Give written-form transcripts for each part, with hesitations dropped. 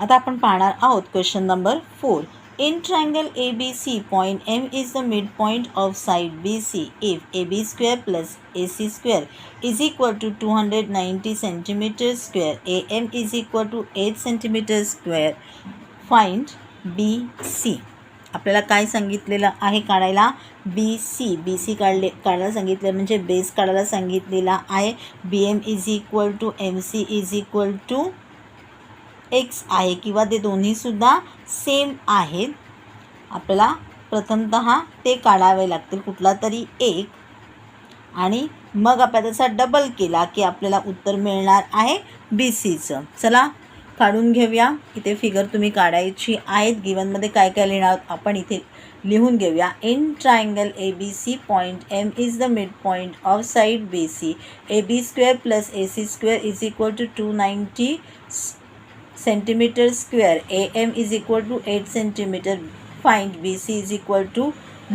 आता आपण पाहणार आहोत question number 4. In triangle ABC, point M is the midpoint of side BC. If AB square plus AC square is equal to 290 centimeter square, AM is equal to 8 centimeter square, find BC. आपल्याला काय सांगितलेलं आहे काढायला? BC काढायला सांगितलं म्हणजे base काढायला सांगितलेला आहे. BM is equal to MC is equal to x आहे किंवा ते दोन्हीसुद्धा सेम आहेत. आपल्याला प्रथमतः ते काढावे लागतील कुठला तरी एक, आणि मग आपण त्याचा डबल केला की आपल्याला उत्तर मिळणार आहे BCचं. चला काढून घेऊया. इथे फिगर तुम्ही काढायची आहेत. गिवनमध्ये काय काय लिहिणार आहोत आपण इथे लिहून घेऊया. In triangle ABC, point M is the mid point of side BC. AB square plus AC square is equal to 290 centimeter square. AM is equal to 8 centimeter. Find BC is equal to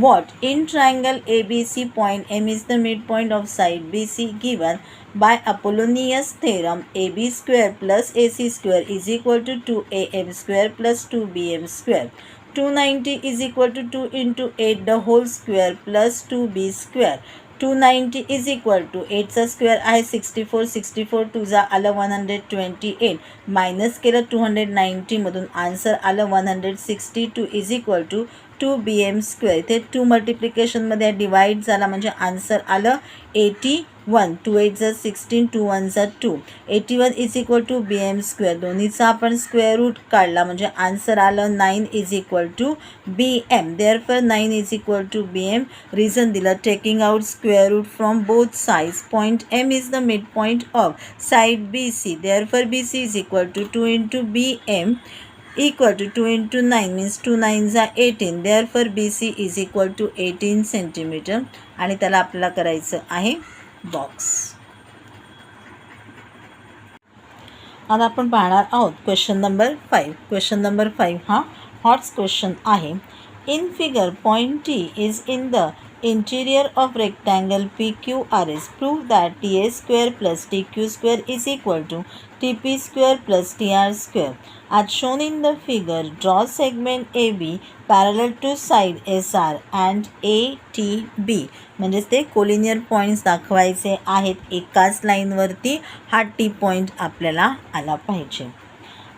what? In triangle ABC, point M is the midpoint of side BC given by Apollonius theorem. AB square plus AC square is equal to 2AM square plus 2BM square. 290 is equal to 2 into 8 the whole square plus 2B square. 290 is equal to 8चा square आहे 64. 64 2 आलं 128. Minus केलं 290 मधून answer आलं 162 is equal to 2BM square. इथे 2 मल्टिप्लिकेशनमध्ये divide झाला म्हणजे answer आलं 81. 2 8 16, 2 1 2. 81 is equal to BM square. दोन्हीचा आपण स्क्वेअर रूट काढला म्हणजे आन्सर आलं 9 is equal to BM. Therefore 9 is equal to BM. Reason दिलं taking out square root from both sides. Point M is the mid point of side BC. Therefore BC is equal to 2 into BM equal to 2 into 9 means 2 9s are 18. Therefore BC is equal to 18 centimeter. आणि त्याला आपल्याला करायचं आहे box. आता आपण पाहणार आहोत question number 5. Question number 5 हा हॉट्स क्वेश्चन आहे. In figure point T is in the interior of rectangle PQRS. Prove that TA square plus TQ square is equal to TP square plus TR square. As shown in the figure, draw segment AB parallel to side SR and ATB. म्हणजेच ते collinear points दाखवायचे आहेत. एकाच लाईनवरती हा T point आपल्याला आला पाहिजे.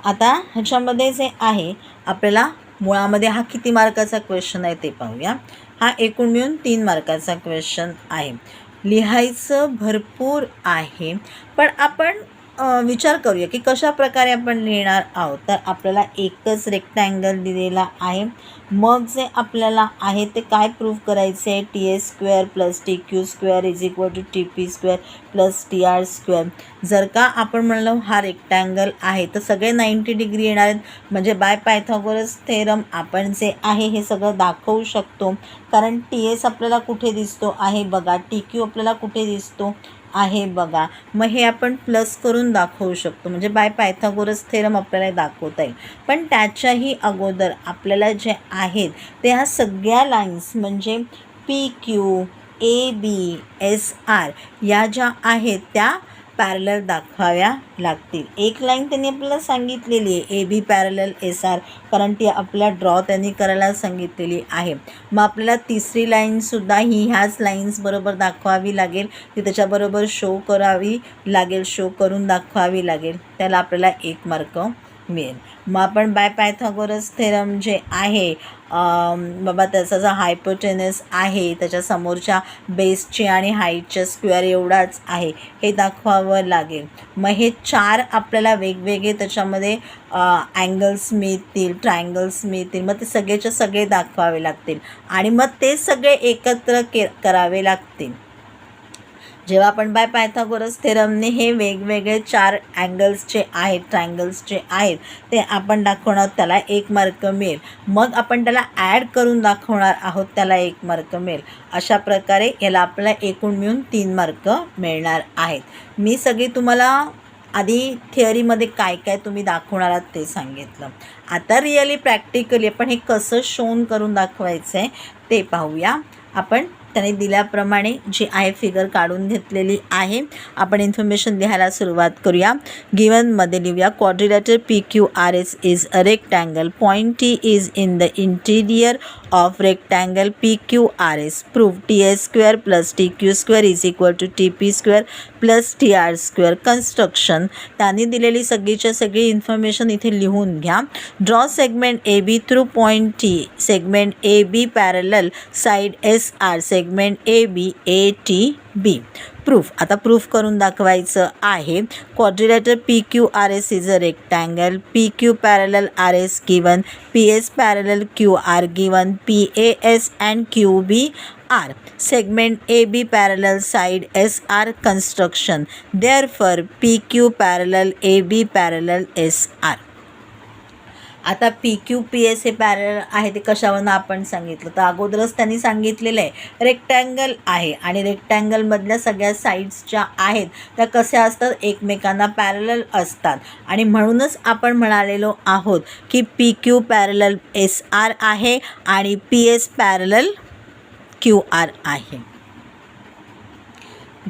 आता ह्याच्यामध्ये जे आहे आपल्याला मुळामध्ये हा किती मार्काचा क्वेश्चन आहे ते पाहूया. हा एकूण मिळून 3 मार्काचा क्वेश्चन आहे. लिहायचं भरपूर आहे पण आपण विचार करूया की कशा प्रकारे आपण लिहिणार आहोत. तर आपल्याला एकच रेक्टँगल दिलेला आहे. मग जे आपल्याला आहे ते काय प्रूव्ह करायचे आहे? TA square plus TQ square is equal to TP square plus TR square. जर का आपण म्हणलो हा रेक्टँगल आहे तर सगळे 90 डिग्री येणार आहेत. म्हणजे बाय पायथागोरस थेरम आपण जे आहे हे सगळं दाखवू शकतो. कारण TS आपल्याला कुठे दिसतो आहे बघा, TQ आपल्याला कुठे दिसतो आहे बघा. मग हे आपण प्लस करून दाखवू शकतो. म्हणजे बाय पायथागोरस थेरम आपल्याला दाखवता येईल. पण त्याच्याही अगोदर आपल्याला जे आहेत ते ह्या सगळ्या लाईन्स म्हणजे PQ AB SR या ज्या आहेत त्या पॅरलल दाखवाव्या लागतील. एक लाईन त्यांनी आपल्याला सांगितलेली आहे AB पॅरलल SR, कारण ती आपल्याला ड्रॉ त्यांनी करायला सांगितलेली आहे. मग आपल्याला तिसरी लाईनसुद्धा ही ह्याच लाईन्स बरोबर दाखवावी लागेल. ती त्याच्याबरोबर शो करावी लागेल, शो करून दाखवावी लागेल. त्याला आपल्याला 1 मार्क मिळेल. मग आपण बाय पायथागोरस थेरम जे आहे बाबा त्याचा जो हायपोटेनस आहे त्याच्या समोरच्या बेसचे आणि हाईटच्या स्क्वेअर एवढाच आहे हे दाखवावं लागेल. मग हे 4 आपल्याला वेगवेगळे त्याच्यामध्ये अँगल्स मिळतील, ट्रायंगल्स मिळतील. मग ते सगळेच्या सगळे दाखवावे लागतील आणि मग ते सगळे एकत्र करावे लागतील. जेव्हा आपण बाय पायथागोरस थेरमने हे वेगवेगळे 4 अँगल्सचे आहेत, ट्रायंगल्सचे आहेत ते आपण दाखवणार, त्याला 1 मार्क मिळेल. मग आपण त्याला ॲड करून दाखवणार आहोत, त्याला 1 मार्क मिळेल. अशा प्रकारे याला आपल्याला एकूण मिळून 3 मार्क मिळणार आहेत. मी सगळी तुम्हाला आधी थिअरीमध्ये काय काय तुम्ही दाखवणार आहात ते सांगितलं. आता रिअली प्रॅक्टिकली आपण हे कसं शोन करून दाखवायचं आहे ते पाहूया. आपण त्याने दिल्याप्रमाणे जी आहे फिगर काढून घेतलेली आहे. आपण इन्फॉर्मेशन लिहायला सुरुवात करूया. गिवनमध्ये लिहूया quadrilateral PQRS is a rectangle. Point T is in the interior of rectangle PQRS. Proof TS² + TQ² is equal to TP² + TR². Construction, त्यांनी दिलेली सगळीच्या सगळी इन्फॉर्मेशन इथे लिहून घ्या. Draw segment AB through point T. Segment AB parallel side SR. Segment AB ATB. Proof, आता proof करून दाखवायचं आहे. Quadrilateral PQRS is a rectangle. PQ parallel RS given. PS parallel QR given. PAS and QB R. Segment AB parallel side SR. Construction. Therefore PQ parallel AB parallel SR. आता PQ PS हे parallel आहे ते कशावरून आपण सांगितलं, तर अगोदरच त्यांनी सांगितलेलं आहे रेक्टँगल आहे आणि रेक्टँगलमधल्या सगळ्या साईड्स ज्या आहेत त्या कशा असतात, एकमेकांना पॅरलल असतात आणि म्हणूनच आपण म्हणालेलो आहोत की PQ पॅरलल SR आहे आणि PS पॅरलल QR आहे.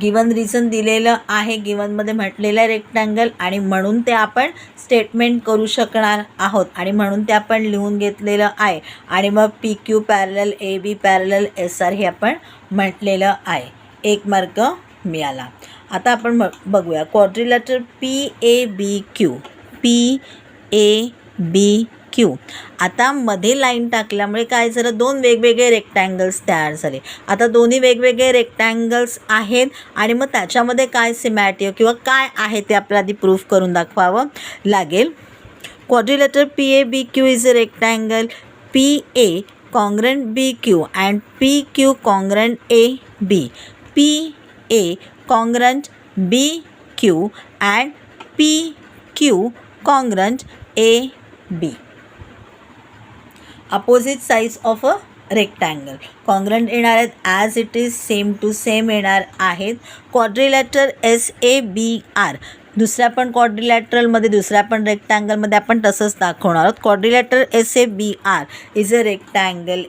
गिवन रिझन दिलेलं आहे, गिवनमध्ये म्हटलेलं आहे रेक्टँगल आणि म्हणून ते आपण स्टेटमेंट करू शकणार आहोत आणि म्हणून ते आपण लिहून घेतलेलं आहे आणि मग PQ parallel AB parallel SR हे आपण म्हटलेलं आहे. 1 मार्क मिळाला. आता आपण बघूया क्वाड्रिलॅटर PABQ. PABQ. आता मध्ये लाईन टाकल्यामुळे काय झालं, 2 वेगवेगळे रेक्टँगल्स तयार झाले. आता दोन्ही वेगवेगळे रेक्टँगल्स आहेत आणि मग त्याच्यामध्ये काय सिमॅट्री किंवा काय आहे ते आपल्याला आधी प्रूफ करून दाखवावं लागेल. Quadrilateral PABQ is a rectangle. PA congruent BQ and PQ congruent AB. PA congruent BQ and PQ congruent AB. Opposite sides of a rectangle. Congruent येणार आहेत, as it is same to same येणार आहेत. क्वाड्रिलॅटर SABR. दुसऱ्या पण क्वाड्रिलॅटरलमध्ये, दुसऱ्या पण रेक्टँगलमध्ये आपण तसंच दाखवणार आहोत. Quadrilateral SABR is a rectangle.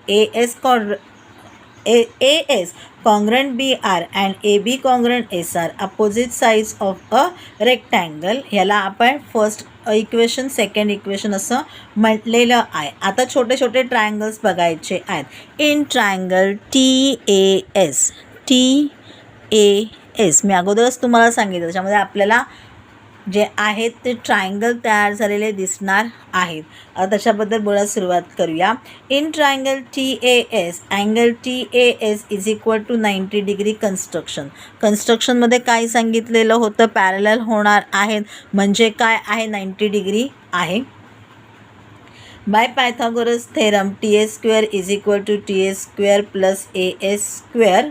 AS congruent BR and AB congruent SR. Opposite sides of a rectangle. ह्याला आपण फर्स्ट इक्वेशन, सेकंड इक्वेशन असं म्हटलेलं आहे. आता छोटे छोटे ट्रायंगल्स बघायचे आहेत. In triangle TAS. TAS मी अगोदरच तुम्हाला सांगितलं, त्याच्यामध्ये आपल्याला जे आहेत ते ट्रायंगल तयार झालेले दिसणार आहेत. त्याच्याबद्दल बोलायला सुरुवात करूया. In triangle TAS angle TAS is equal to 90 degree. कन्स्ट्रक्शनमध्ये काय सांगितलेलं होतं, पॅरलल होणार आहेत म्हणजे काय आहे, 90 डिग्री आहे. By Pythagoras theorem TS² is equal to TS² plus AS².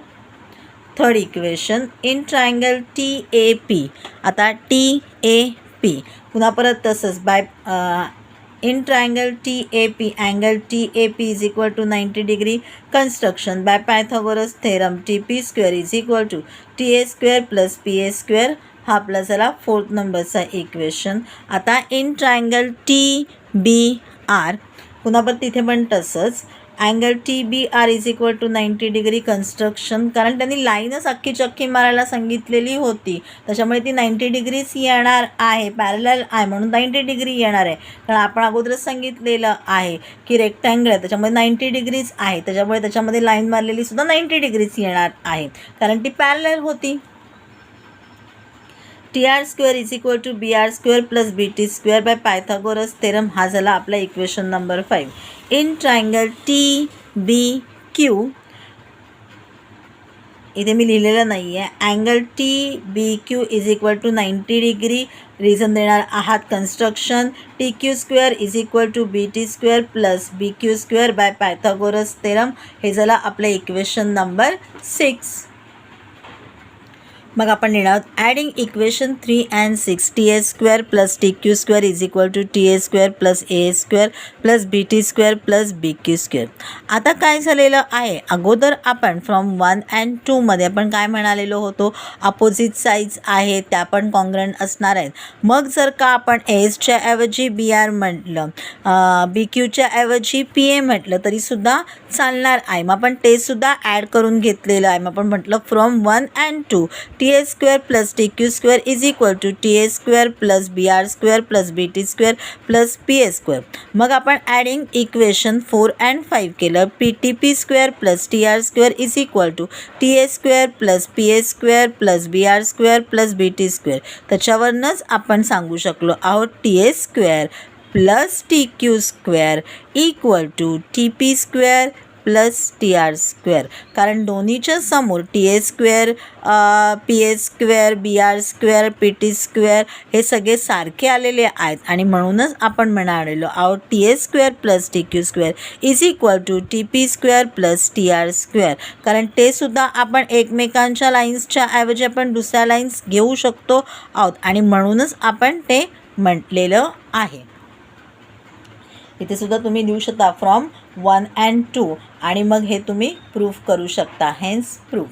Third equation. In triangle TAP. आता TAP पुन्हा परत तसंच by in triangle TAP angle TAP is equal to 90 degree. Construction by Pythagoras theorem TP² is equal to TS² plus PA². हा आपला झाला 4th नंबरचा equation. आता in triangle TBR पुन्हा परत तिथे पण तसंच angle TBR is equal to 90 degree. Construction, कारण त्यांनी लाईनच अख्खी चक्की मारायला सांगितलेली होती त्याच्यामुळे ती 90 डिग्रीच येणार आहे, पॅरलल आहे म्हणून 90 डिग्री येणार आहे. कारण आपण अगोदरच सांगितलेलं आहे की रेक्टँगल आहे त्याच्यामध्ये 90 डिग्रीज आहे, त्याच्यामुळे त्याच्यामध्ये लाईन मारलेली सुद्धा 90 डिग्रीच येणार आहे कारण ती पॅरलल होती. TR² is equal to BR² plus BT² by Pythagoras theorem. हा झाला आपला equation number 5. In triangle TBQ इथे मी लिहिलेलं नाही आहे. Angle TBQ is equal to 90 degree. Reason देणार आहात construction. TQ² is equal to BT² plus BQ² by Pythagoras theorem. हे झालं आपलं इक्वेशन नंबर 6. मग आपण लिहिणार आहोत adding equation 3 and 6 ts² + tq² = ta² + a² + bt² + bq². आता काय झालेलं आहे, अगोदर आपण फ्रॉम 1 and 2 मध्ये आपण काय म्हणालेलो होतो, अपोजिट साईड्स आहेत त्या पण कॉन्ग्रंट असणार आहेत. मग जर का आपण एसच्या ऐवजी बी आर म्हटलं, बी क्यूच्या ऐवजी पी ए म्हटलं तरीसुद्धा चालणार आहे. मग आपण ते सुद्धा ॲड करून घेतलेलं आहे. मग आपण म्हटलं from 1 and 2 ta² + tq² = ta² + br² + bt² + pa². मग आपण ॲडिंग इक्वेशन 4 and 5 केलं, ptp² + tr² = ta² + pa² + br² + bt². त्याच्यावरनंच आपण सांगू शकलो आहोत ta² + tq² = tp² + tr². कारण दोन्हीच्या समोर ta², pa², br², pt² हे सगळे सारखे आलेले आहेत आणि म्हणूनच आपण म्हणालेलो आहोत ta² + tq² = tp² + tr². कारण ते सुद्धा आपण एकमेकांच्या लाईन्सच्या ऐवजी आपण दुसऱ्या लाईन्स घेऊ शकतो आहोत आणि म्हणूनच आपण ते म्हटलेलं आहे. इथे सुद्धा तुम्ही लिहू शकता फ्रॉम 1 and 2 आणि मग हे तुम्ही प्रूफ करू शकता, हेन्स प्रूफ.